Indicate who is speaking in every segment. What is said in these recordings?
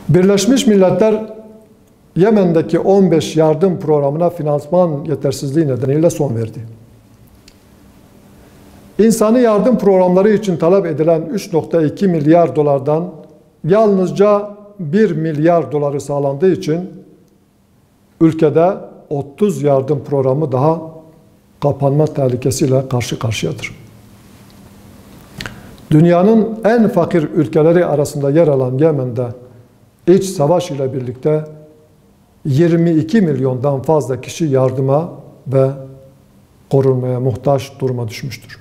Speaker 1: Birleşmiş Milletler Yemen'deki 15 yardım programına finansman yetersizliği nedeniyle son verdi. İnsani yardım programları için talep edilen 3,2 milyar dolardan yalnızca 1 milyar doları sağlandığı için ülkede 30 yardım programı daha kapanma tehlikesiyle karşı karşıyadır. Dünyanın en fakir ülkeleri arasında yer alan Yemen'de iç savaş ile birlikte 22 milyondan fazla kişi yardıma ve korunmaya muhtaç duruma düşmüştür.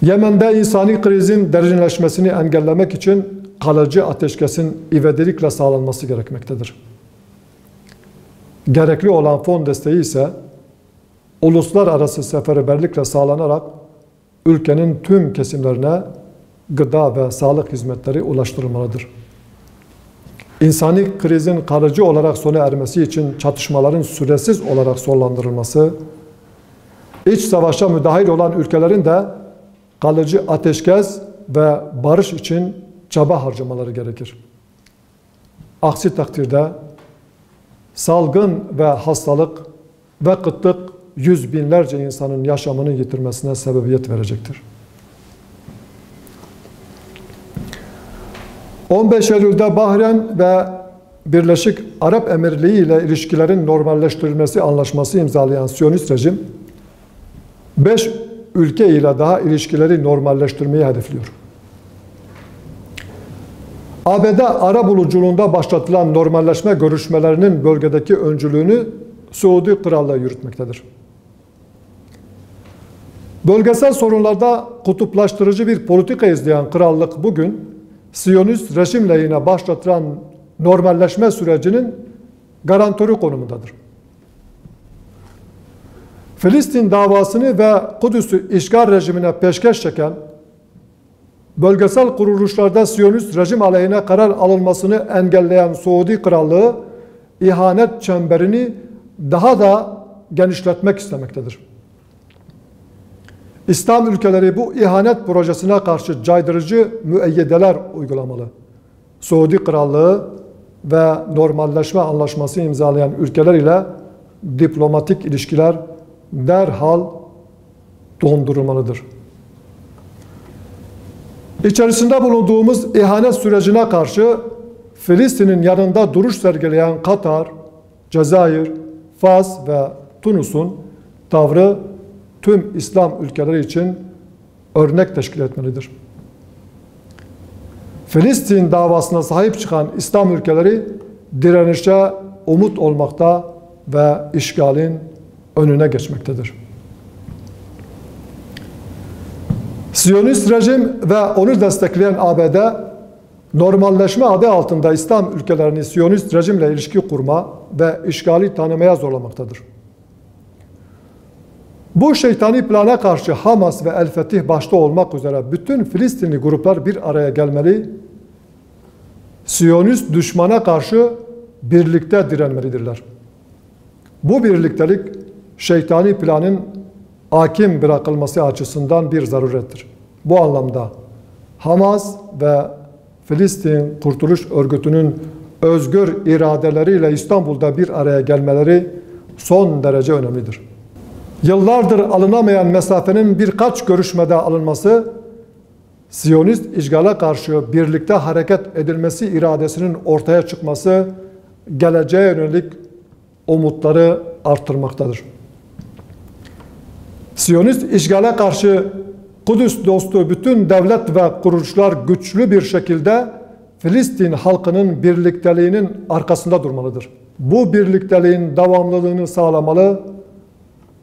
Speaker 1: Yemen'de insani krizin derinleşmesini engellemek için kalıcı ateşkesin ivedilikle sağlanması gerekmektedir. Gerekli olan fon desteği ise uluslararası seferberlikle sağlanarak ülkenin tüm kesimlerine gıda ve sağlık hizmetleri ulaştırılmalıdır. İnsani krizin kalıcı olarak sona ermesi için çatışmaların süresiz olarak sonlandırılması, iç savaşa müdahil olan ülkelerin de kalıcı ateşkes ve barış için çaba harcamaları gerekir. Aksi takdirde salgın ve hastalık ve kıtlık yüz binlerce insanın yaşamını yitirmesine sebebiyet verecektir. 15 Eylül'de Bahreyn ve Birleşik Arap Emirliği ile ilişkilerin normalleştirilmesi anlaşması imzalayan Siyonist rejim 5 ülke ile daha ilişkileri normalleştirmeyi hedefliyor. ABD arabuluculuğunda başlatılan normalleşme görüşmelerinin bölgedeki öncülüğünü Suudi Krallığı yürütmektedir. Bölgesel sorunlarda kutuplaştırıcı bir politika izleyen krallık bugün Siyonist rejim lehine başlatılan normalleşme sürecinin garantörü konumundadır. Filistin davasını ve Kudüs'ü işgal rejimine peşkeş çeken, bölgesel kuruluşlarda Siyonist rejim aleyhine karar alınmasını engelleyen Suudi Krallığı, ihanet çemberini daha da genişletmek istemektedir. İslam ülkeleri bu ihanet projesine karşı caydırıcı müeyyideler uygulamalı. Suudi Krallığı ve normalleşme anlaşması imzalayan ülkeler ile diplomatik ilişkiler derhal dondurulmalıdır. İçerisinde bulunduğumuz ihanet sürecine karşı Filistin'in yanında duruş sergileyen Katar, Cezayir, Fas ve Tunus'un tavrı tüm İslam ülkeleri için örnek teşkil etmelidir. Filistin davasına sahip çıkan İslam ülkeleri direnişe umut olmakta ve işgalin önüne geçmektedir. Siyonist rejim ve onu destekleyen ABD, normalleşme adı altında İslam ülkelerini Siyonist rejimle ilişki kurma ve işgali tanımaya zorlamaktadır. Bu şeytani plana karşı Hamas ve El Fetih başta olmak üzere bütün Filistinli gruplar bir araya gelmeli, Siyonist düşmana karşı birlikte direnmelidirler. Bu birliktelik şeytani planın hakim bırakılması açısından bir zarurettir. Bu anlamda Hamas ve Filistin Kurtuluş Örgütü'nün özgür iradeleriyle İstanbul'da bir araya gelmeleri son derece önemlidir. Yıllardır alınamayan mesafenin birkaç görüşmede alınması, Siyonist işgale karşı birlikte hareket edilmesi iradesinin ortaya çıkması, geleceğe yönelik umutları arttırmaktadır. Siyonist işgale karşı Kudüs dostu bütün devlet ve kuruluşlar güçlü bir şekilde Filistin halkının birlikteliğinin arkasında durmalıdır. Bu birlikteliğin devamlılığını sağlamalı,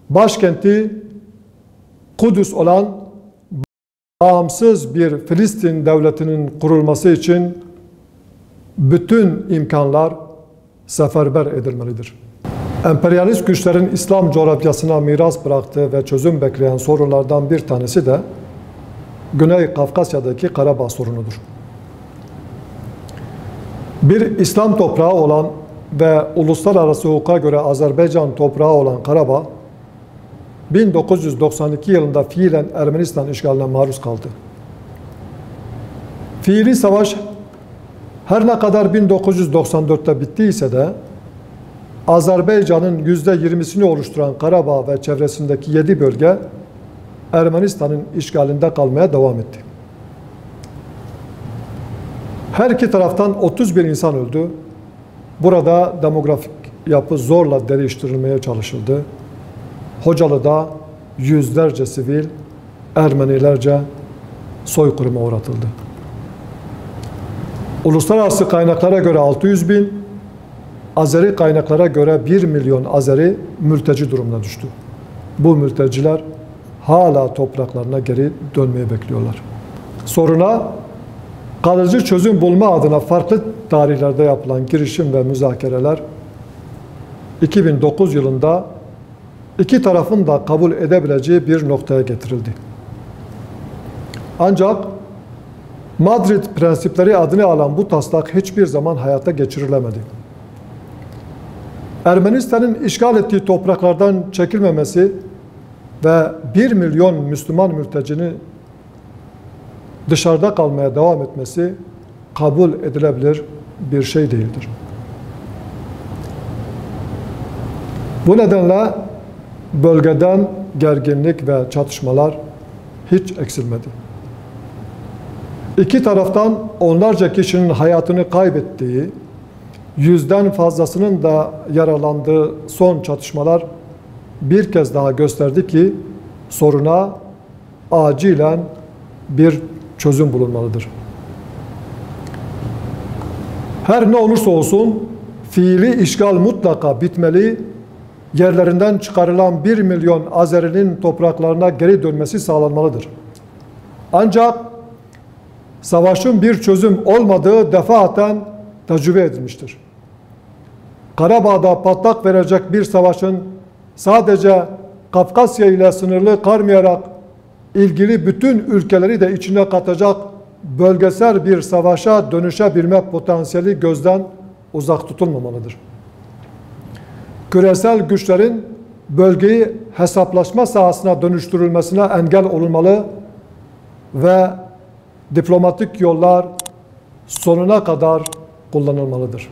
Speaker 1: başkenti Kudüs olan bağımsız bir Filistin devletinin kurulması için bütün imkanlar seferber edilmelidir. Emperyalist güçlerin İslam coğrafyasına miras bıraktığı ve çözüm bekleyen sorunlardan bir tanesi de Güney Kafkasya'daki Karabağ sorunudur. Bir İslam toprağı olan ve uluslararası hukuka göre Azerbaycan toprağı olan Karabağ, 1992 yılında fiilen Ermenistan işgaline maruz kaldı. Fiili savaş Her ne kadar 1994'te bittiyse de Azerbaycan'ın %20'sini oluşturan Karabağ ve çevresindeki 7 bölge Ermenistan'ın işgalinde kalmaya devam etti. Her iki taraftan 31 insan öldü. Burada demografik yapı zorla değiştirilmeye çalışıldı. Hocalı'da yüzlerce sivil Ermenilerce soykırıma uğratıldı. Uluslararası kaynaklara göre 600 bin, Azeri kaynaklara göre 1 milyon Azeri mülteci durumuna düştü. Bu mülteciler hala topraklarına geri dönmeyi bekliyorlar. Soruna kalıcı çözüm bulma adına farklı tarihlerde yapılan girişim ve müzakereler 2009 yılında iki tarafın da kabul edebileceği bir noktaya getirildi. Ancak Madrid prensipleri adını alan bu taslak hiçbir zaman hayata geçirilemedi. Ermenistan'ın işgal ettiği topraklardan çekilmemesi ve 1 milyon Müslüman mültecinin dışarıda kalmaya devam etmesi kabul edilebilir bir şey değildir. Bu nedenle bölgeden gerginlik ve çatışmalar hiç eksilmedi. İki taraftan onlarca kişinin hayatını kaybettiği, yüzden fazlasının da yaralandığı son çatışmalar bir kez daha gösterdi ki soruna acilen bir çözüm bulunmalıdır. Her ne olursa olsun fiili işgal mutlaka bitmeli, yerlerinden çıkarılan 1 milyon Azeri'nin topraklarına geri dönmesi sağlanmalıdır. Ancak savaşın bir çözüm olmadığı defaten tecrübe edilmiştir. Karabağ'da patlak verecek bir savaşın sadece Kafkasya ile sınırlı kalmayarak ilgili bütün ülkeleri de içine katacak bölgesel bir savaşa dönüşebilme potansiyeli gözden uzak tutulmamalıdır. Küresel güçlerin bölgeyi hesaplaşma sahasına dönüştürülmesine engel olunmalı ve diplomatik yollar sonuna kadar kullanılmalıdır.